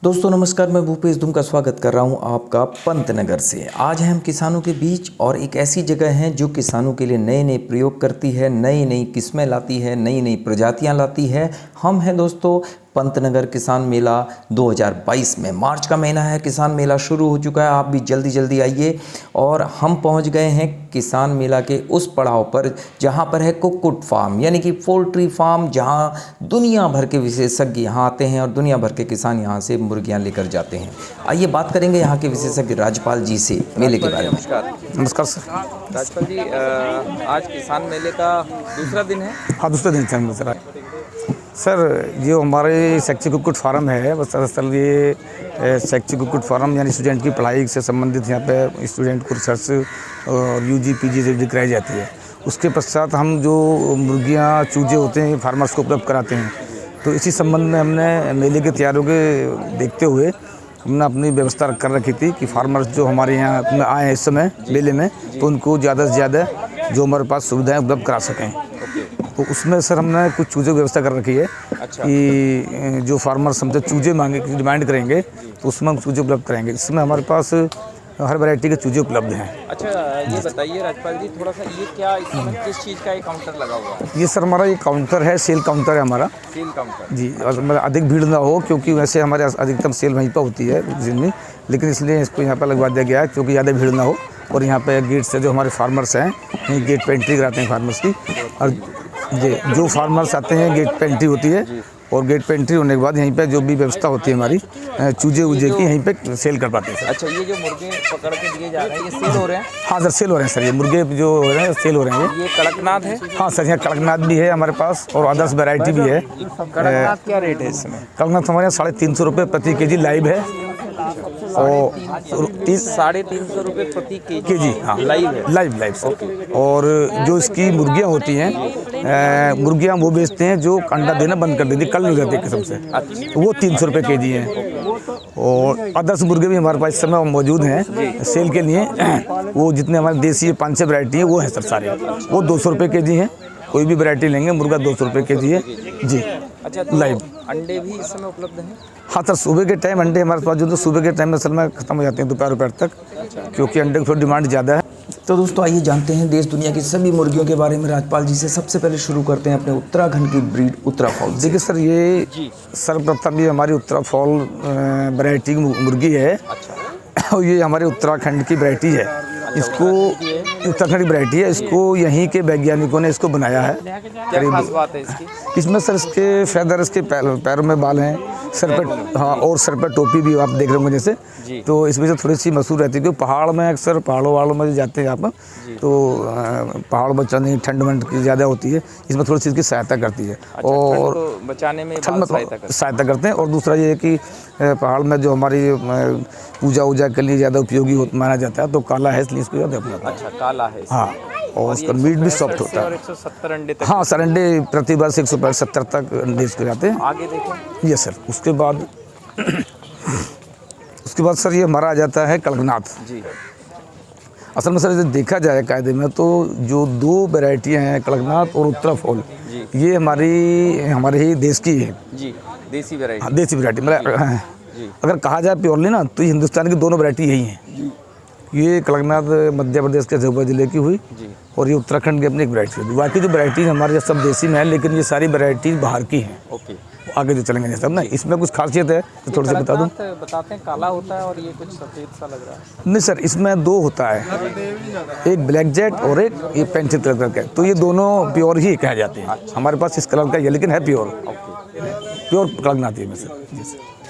दोस्तों नमस्कार, मैं भूपेश धूम का स्वागत कर रहा हूं आपका पंतनगर से। आज हम किसानों के बीच और एक ऐसी जगह हैं जो किसानों के लिए नए नए प्रयोग करती है, नई नई किस्में लाती है, नई नई प्रजातियां लाती है। हम हैं दोस्तों पंतनगर किसान मेला 2022 में। मार्च का महीना है, किसान मेला शुरू हो चुका है। आप भी जल्दी जल्दी आइए। और हम पहुंच गए हैं किसान मेला के उस पड़ाव पर जहां पर है कुक्कुट फार्म, यानी कि पोल्ट्री फार्म, जहां दुनिया भर के विशेषज्ञ यहाँ आते हैं और दुनिया भर के किसान यहाँ से मुर्गियाँ लेकर जाते हैं। आइए बात करेंगे यहाँ के विशेषज्ञ राजपाल जी से मेले के बारे में। नमस्कार सर। राजपाल जी, आज किसान मेले का दूसरा दिन है। हाँ, दूसरे दिन सर। सर जो हमारे सेक्सी कुक्कुट फार्म है, बस दरअसल ये सेक्सी कुक्कुट फार्म यानी स्टूडेंट की पढ़ाई से संबंधित यहाँ पे स्टूडेंट को रिसर्च और यूजी पीजी से कराई जाती है। उसके पश्चात हम जो मुर्गियाँ चूजे होते हैं फार्मर्स को उपलब्ध कराते हैं। तो इसी संबंध में हमने मेले की तैयारियों के देखते हुए हमने अपनी व्यवस्था कर रखी थी कि फार्मर्स जो हमारे यहाँ आए हैं इस समय मेले में, तो उनको ज़्यादा से ज़्यादा जो हमारे पास सुविधाएं उपलब्ध करा सकें। तो उसमें सर हमने कुछ चूज़ों की व्यवस्था कर रखी है। अच्छा। कि जो फार्मर्स हमसे चूजे मांगे डिमांड करेंगे तो उसमें हम चूजे उपलब्ध कराएंगे। इसमें हमारे पास हर वैरायटी के चूजे उपलब्ध हैं। अच्छा, ये बताइए राजपाल जी थोड़ा सा, ये क्या इसमें किस चीज़ का ये काउंटर लगा हुआ है? ये सर हमारा ये काउंटर है, सेल काउंटर है हमारा। सेल काउंटर जी, और मतलब अधिक भीड़ ना हो, क्योंकि वैसे हमारे अधिकतम सेल वहीं पर होती है दिन में, लेकिन इसलिए इसको यहाँ पर लगवा दिया गया है क्योंकि ज़्यादा भीड़ ना हो। और यहाँ पे गेट से जो हमारे फार्मर्स हैं, यहीं गेट पे एंट्री कराते हैं फार्मर्स की। और जी, जो फार्मर्स आते हैं गेट पे एंट्री होती है, और गेट पे एंट्री होने के बाद यहीं पे जो भी व्यवस्था होती है हमारी चूजे वूजे की, यहीं पे सेल कर पाते हैं। अच्छा, ये जो मुर्गे पकड़ के दिए जा रहे हैं ये सेल हो रहे हैं? हाँ सर, सेल हो रहे हैं सर। ये मुर्गे जो हो रहे हैं सेल हो रहे हैं। ये कड़कनाथ है? हाँ सर, यहाँ कड़कनाथ भी है हमारे पास और अदर्स वैरायटी भी है। कड़कनाथ क्या रेट है इसमें? कड़कनाथ हमारे यहाँ 350 रुपये प्रति केजी लाइव है। और 350 रुपये प्रति केजी, हाँ लाइव है। Live sir. और जो इसकी मुर्गियाँ होती हैं, मुर्गियाँ वो बेचते हैं जो अंडा देना बंद कर देती, कल नहीं रहती किस्म से, तो वो 300 रुपये केजी हैं। और अदर्स मुर्गे भी हमारे पास इस समय मौजूद हैं सेल के लिए। वो जितने हमारे देसी 5-6 वैरायटी है वो हैं सर सारे, वो 200 रुपये केजी हैं। कोई भी वैरायटी लेंगे, मुर्गा 200 रुपये केजी है जी। अच्छा, तो लाइव अंडे भी इस समय उपलब्ध हैं? हाँ सर, सुबह के टाइम अंडे हमारे पास जो तो सुबह के टाइम में असल में ख़त्म हो जाते हैं दोपहर तक, क्योंकि अंडे की थोड़ी डिमांड ज़्यादा है। तो दोस्तों आइए जानते हैं देश दुनिया की सभी मुर्गियों के बारे में राजपाल जी से। सबसे पहले शुरू करते हैं अपने उत्तराखंड की ब्रीड उत्तरा फॉल। देखिए सर, ये सर्वप्रथम ये हमारी उत्तरा फॉल वैरायटी की मुर्गी है। अच्छा। और ये हमारे उत्तराखंड की वैरायटी है। इसको उत्तराखंड की वैरायटी है, इसको यहीं के वैज्ञानिकों ने इसको बनाया है। क्या खास बात है इसकी? इसमें सर इसके फेदर, इसके पैरों में बाल हैं, सर पर, हाँ, और सर पर टोपी भी आप देख रहे होंगे जैसे। तो इसमें से थोड़ी सी मशहूर रहती है क्योंकि पहाड़ में अक्सर पहाड़ों में जाते हैं आप, तो पहाड़ बचाने ठंड वंड की ज़्यादा होती है, इसमें थोड़ी सी इसकी सहायता करती है। अच्छा, और बचाने में सहायता करते हैं। और दूसरा ये है कि पहाड़ में जो हमारी पूजा वूजा के लिए ज़्यादा उपयोगी माना जाता है, तो काला है इसलिए इसको ज़्यादा अपनाता है। अच्छा, काला है। हाँ, और उसका मीट भी सॉफ्ट होता है। 170 अंडे तक? हाँ सर, अंडे प्रति वर्ष 170 तक अंडे इसके जाते हैं। आगे देखें। ये सर, उसके बाद सर ये हमारा आ जाता है कड़कनाथ जी। असल में सर यदि देखा जाए कायदे में, तो जो 2 वैरायटियाँ हैं कड़कनाथ और उत्तरा फॉल, ये हमारे ही देश की है जी, देसी वैरायटी। हाँ, देसी वैरायटी। मतलब अगर कहा जाए प्योरली ना, तो ये हिंदुस्तान की दोनों वैरायटी यही हैं। ये कड़कनाथ मध्य प्रदेश के झुंझुनू जिले की हुई, और ये उत्तराखंड की अपनी एक वैरायटी हुई। बाकी जो वैरायटी हमारे सब देसी में है, लेकिन ये सारी वैरायटी बाहर की हैं। ओके, आगे जो चलेंगे सब ना, इसमें कुछ खासियत है तो थोड़ा सा बता दूं। बताते हैं काला होता है और ये कुछ सफ़ेद सा लग रहा है। नहीं सर, इसमें 2 होता है, एक ब्लैक जेट और एक ये पेंसिल कलर का। तो ये दोनों प्योर ही कहे जाते हैं। हमारे पास इस कलर का ये, लेकिन है प्योर कड़कनाथ है सर।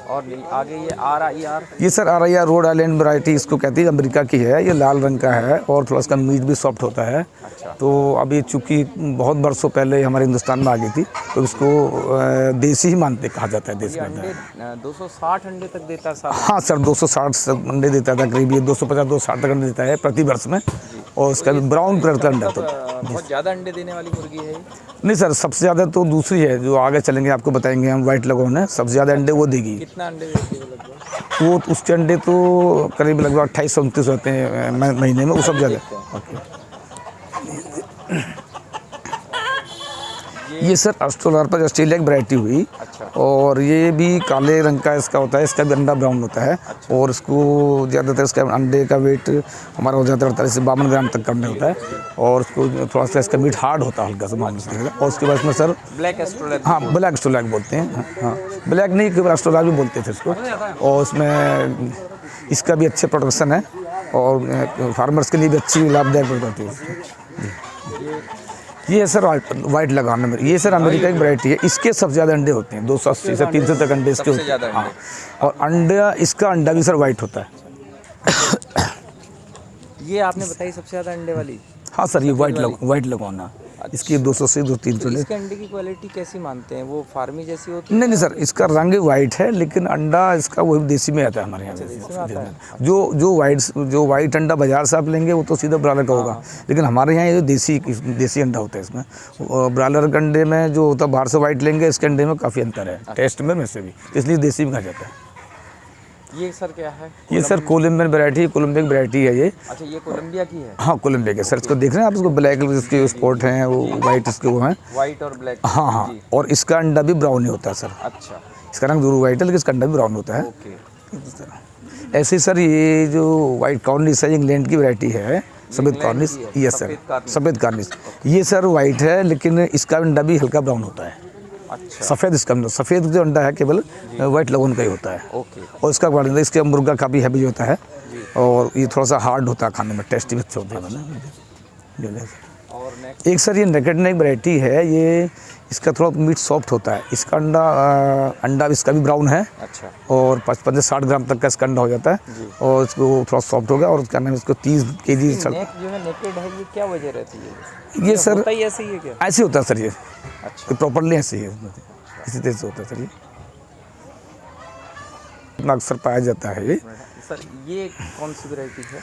और आगे ये RIR, ये sir RIR Rhode Island variety इसको कहती है, अमेरिका की है। ये लाल रंग का है और थोड़ा सा मीट भी सॉफ्ट होता है। अच्छा। तो अभी चूँकि बहुत बरसों पहले हमारे हिंदुस्तान में आ गई थी, तो इसको देसी ही मानते कहा जाता है। देसी मानते हैं। 260 अंडे तक देता है? हाँ सर, 260 अंडे देता था करीब। ये 250-260 तक अंडे देता है प्रति वर्ष में। और उसका ब्राउन कलर का अंडा। तो बहुत ज़्यादा अंडे देने वाली मुर्गी है? नहीं सर, सबसे ज़्यादा तो दूसरी है जो आगे चलेंगे आपको बताएंगे हम, व्हाइट लगोन है, सबसे ज़्यादा अंडे वो देगी। कितना अंडे देती है लगभग? वो उसके अंडे तो करीब लगभग 28-29 होते हैं महीने में, वो सब ज़्यादा। ये ये सर ऑस्ट्रेलिया ऑस्ट्रेलिया की वैरायटी हुई। अच्छा। और ये भी काले रंग का इसका होता है, इसका भी अंडा ब्राउन होता है। अच्छा। और इसको ज़्यादातर इसका अंडे का वेट हमारा हो जाता है 48 से 52 ग्राम तक करने होता है। और उसको थोड़ा सा इसका मीट हार्ड होता है हल्का सा मालूम से। और उसके बाद में सर ब्लैक एस्ट्रोलैब। हाँ ब्लैक ऑस्ट्रेलिया बोलते हैं। हाँ ब्लैक नहीं केवल ऑस्ट्रेलिया भी बोलते थे इसको। और उसमें इसका भी अच्छे प्रोडक्शन है और फार्मर्स के लिए भी अच्छी लाभदायक प्रोडक्ट है। ये सर वाइट लगाने में, ये सर अमेरिका की वैरायटी है। इसके सबसे ज़्यादा अंडे होते हैं, 280 से 300 तक अंडे इसके होते हैं। हाँ और अंडा, इसका अंडा भी सर वाइट होता है। ये आपने बताई सबसे ज़्यादा अंडे वाली। हाँ सर ये वाइट लगवाना, इसकी 200 से 300। इसके अंडे की क्वालिटी कैसी मानते हैं, वो फार्मी जैसी होती है? नहीं सर, इसका रंग वाइट है लेकिन अंडा इसका वही देसी में आता है हमारे यहाँ। जो वाइट अंडा बाजार से आप लेंगे वो तो सीधा ब्रायलर का होगा। लेकिन हमारे यहाँ ये देसी अंडा होता है इसमें। ब्रायलर के अंडे में जो होता है बाहर से वाइट लेंगे, इसके अंडे में काफ़ी अंतर है टेस्ट में से भी, इसलिए देसी में कहा जाता है। ये सर क्या है? ये सर कोलंबियन वैरायटी, कोलंबिया की वैरायटी है ये। अच्छा, ये कोलंबिया की है? हाँ कोलंबिया के सर। इसको देख रहे हैं आप, इसको ब्लैक इसके स्पॉट हैं, वो वाइट इसके वो हैं, वाइट और ब्लैक। हाँ। और इसका अंडा भी ब्राउन ही होता है सर। अच्छा। इसका रंग जरूर वाइट है लेकिन इसका अंडा भी ब्राउन होता है। ओके। ऐसे ही सर ये जो वाइट कॉर्निश है, इंग्लैंड की वैरायटी है, सफ़ेद कॉर्निश। ये सर सफ़ेद कॉर्निश, ये सर वाइट है लेकिन इसका अंडा भी हल्का ब्राउन होता है। अच्छा। सफ़ेद इसका अंडा, सफ़ेद जो अंडा है केवल वाइट लगन का ही होता है। ओके। और इसका अंडा, इसके मुर्गा का भी हैवी होता है और ये थोड़ा सा हार्ड होता है खाने में, टेस्टी भी अच्छा होता है। और नेक्स्ट एक सर ये नेकेड नेक वैरायटी है, ये इसका थोड़ा मीट सॉफ्ट होता है। इसका अंडा इसका भी ब्राउन है। अच्छा। और 55 से 60 ग्राम तक का इसका अंडा हो जाता है और इसको थोड़ा सॉफ्ट हो गया। और उसका नाम इसको 30 kg नेक जो है नेकेड है, ये क्या वजह रहती है? ये सर होता ही ऐसे ही है क्या? ऐसे होता है सर ये। अच्छा। प्रॉपरली ऐसे ही है, इसी तरह से होता है सर ये। इतना अक्सर पाया जाता है ये। सर ये कौन सी वैरायटी है?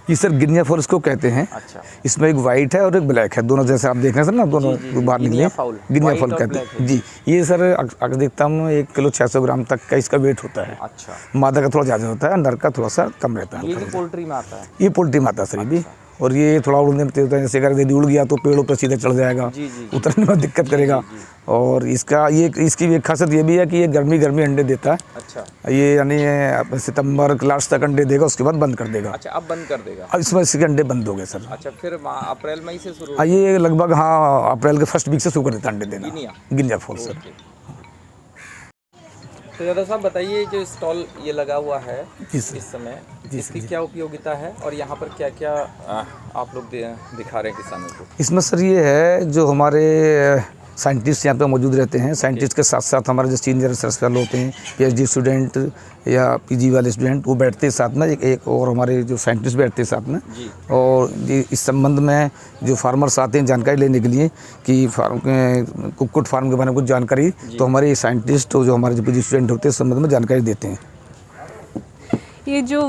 ये सर गिनिया फॉल इसको कहते हैं। अच्छा। इसमें एक वाइट है और एक ब्लैक है, दोनों जैसे आप देख रहे हैं सर ना, दोनों बाहर निकले। गिनिया फॉल कहते हैं जी। ये सर अधिकतम 1 किलो 600 ग्राम तक का इसका वेट होता है। अच्छा। मादा का थोड़ा ज़्यादा होता है, नर का थोड़ा सा कम रहता है। ये जो पोल्ट्री में आता है? ये पोल्ट्री में आता है सर ये भी। और ये थोड़ा उड़ने में तेज होता है, जैसे अगर यदि उड़ गया तो पेड़ों पर सीधे चढ़ जाएगा, उतरने में दिक्कत करेगा। और इसकी भी एक खासियत ये भी है कि ये गर्मी अंडे देता है। अच्छा। ये यानी सितंबर के लास्ट तक अंडे देगा, उसके बाद बंद कर देगा। अच्छा, अब बंद कर देगा? अब इसमें इसके अंडे बंद हो गए सर। अच्छा, फिर अप्रैल मई से शुरू? ये लगभग हाँ अप्रैल के फर्स्ट वीक से शुरू कर देता है अंडे देना, गिनिया फॉल सर। तो दादा साहब बताइए, जो स्टॉल ये लगा हुआ है इस समय, इसकी क्या उपयोगिता है और यहाँ पर क्या क्या आप लोग दिखा रहे हैं किसानों को? इसमें सर ये है जो हमारे साइंटिस्ट यहाँ पे मौजूद रहते हैं। साइंटिस्ट के साथ साथ हमारे जो सीनियर रिसर्च फेलो होते हैं, PhD स्टूडेंट या PG वाले स्टूडेंट, वो बैठते हैं साथ में। एक और हमारे जो साइंटिस्ट बैठते हैं साथ में। और इस संबंध में जो फार्मर्स आते हैं जानकारी लेने के लिए कि कुक्कुट फार्म के बारे में कुछ जानकारी, तो हमारे साइंटिस्ट और जो हमारे जो PG स्टूडेंट होते हैं इस संबंध में जानकारी देते हैं। ये जो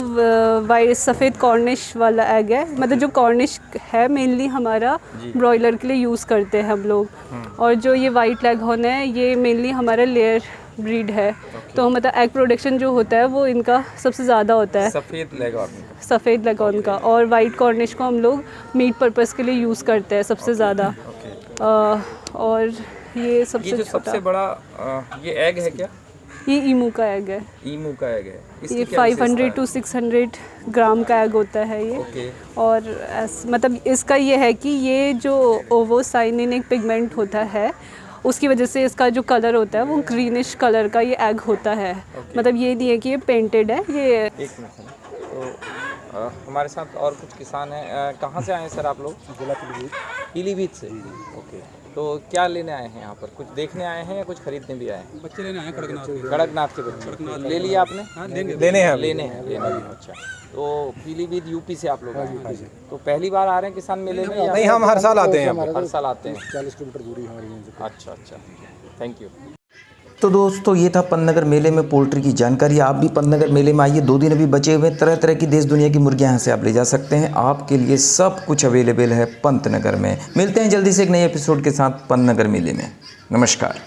वाइट सफ़ेद कॉर्निश वाला एग है, मतलब जो कॉर्निश है मेनली हमारा ब्रॉयलर के लिए यूज़ करते हैं हम लोग। और जो ये वाइट लेगहॉर्न है, ये मेनली हमारा लेयर ब्रीड है। तो मतलब एग प्रोडक्शन जो होता है वो इनका सबसे ज़्यादा होता है, सफ़ेद लेगहॉर्न का। और वाइट कॉर्निश को हम लोग मीट पर्पस के लिए यूज़ करते हैं सबसे ज़्यादा। और ये सबसे बड़ा ये एग है क्या? ये ईमू का एग है। ईमू का एग है। ये 500 to 600 ग्राम का एग होता है ये। और मतलब इसका ये है कि ये जो ओवोसाइनिन एक पिगमेंट होता है, उसकी वजह से इसका जो कलर होता है वो ग्रीनिश कलर का ये एग होता है। मतलब ये नहीं है कि ये पेंटेड है। ये एक मिनट, तो हमारे साथ और कुछ किसान हैं। कहाँ से आए हैं सर आप लोग? जिला पीलीभीत से। ओके, तो क्या लेने आए हैं यहाँ पर? कुछ देखने आए हैं या कुछ खरीदने भी आए हैं? बच्चे लेने आए हैं कड़कनाथ के बच्चे। ले लिया आपने? हाँ, लेने हैं। अच्छा, तो पीलीभीत यूपी से आप लोग आए हैं। तो पहली बार आ रहे हैं किसान मेले में? नहीं, हम हर साल आते हैं। हर साल आते हैं। 40 किलोमीटर दूरी हमारी यहाँ से। अच्छा, थैंक यू। तो दोस्तों ये था पंतनगर मेले में पोल्ट्री की जानकारी। आप भी पंतनगर मेले में आइए, 2 दिन अभी बचे हुए। तरह तरह की देश दुनिया की मुर्गियां यहाँ से आप ले जा सकते हैं। आपके लिए सब कुछ अवेलेबल है पंतनगर में। मिलते हैं जल्दी से एक नए एपिसोड के साथ पंतनगर मेले में। नमस्कार।